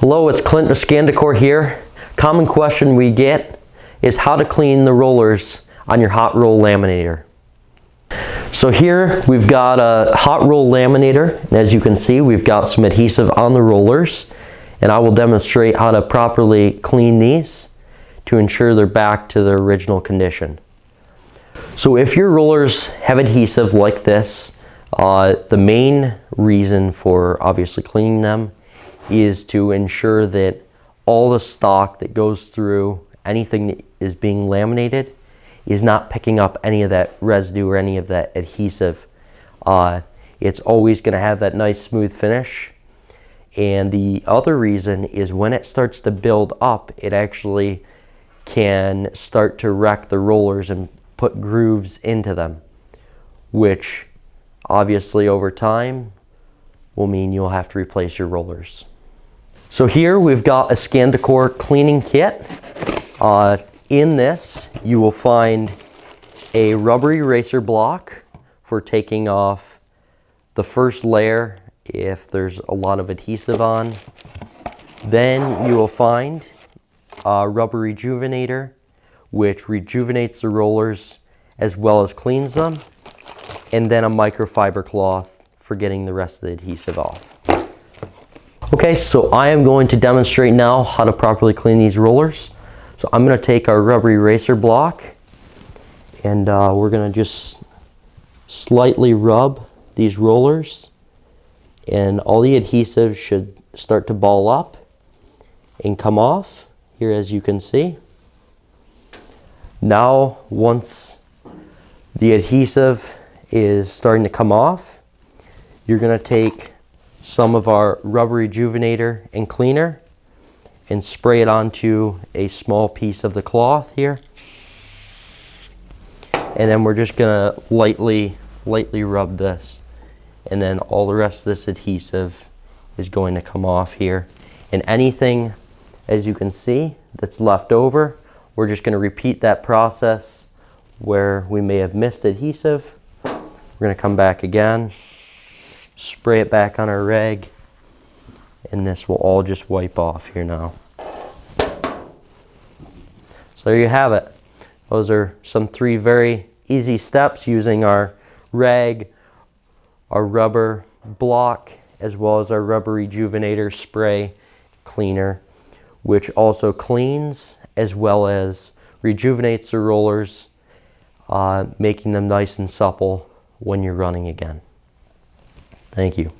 Hello, it's Clint with Skandacor here. Common question we get is how to clean the rollers on your hot roll laminator. So here we've got a hot roll laminator, and as you can see we've got some adhesive on the rollers, and I will demonstrate how to properly clean these to ensure they're back to their original condition. So if your rollers have adhesive like this, the main reason for obviously cleaning them is to ensure that all the stock that goes through anything that is being laminated is not picking up any of that residue or any of that adhesive. It's always going to have that nice smooth finish. And the other reason is when it starts to build up, it actually can start to wreck the rollers and put grooves into them, which obviously over time will mean you'll have to replace your rollers. So here we've got a Skandacor cleaning kit. In this you will find a rubber eraser block for taking off the first layer if there's a lot of adhesive on. Then you will find a rubber rejuvenator, which rejuvenates the rollers as well as cleans them, and then a microfiber cloth for getting the rest of the adhesive off. Okay, so I am going to demonstrate now how to properly clean these rollers. So I'm going to take our rubber eraser block and we're going to just slightly rub these rollers, and all the adhesive should start to ball up and come off here, as you can see. Now once the adhesive is starting to come off, you're going to take some of our rubber rejuvenator and cleaner and spray it onto a small piece of the cloth here. And then we're just going to lightly rub this, and then all the rest of this adhesive is going to come off here. And anything, as you can see, that's left over, we're just going to repeat that process where we may have missed adhesive. We're going to come back again, spray it back on our rag, and this will all just wipe off here now. So there you have it. Those are some 3 very easy steps using our rag, our rubber block, as well as our rubber rejuvenator spray cleaner, which also cleans as well as rejuvenates the rollers, making them nice and supple when you're running again. Thank you.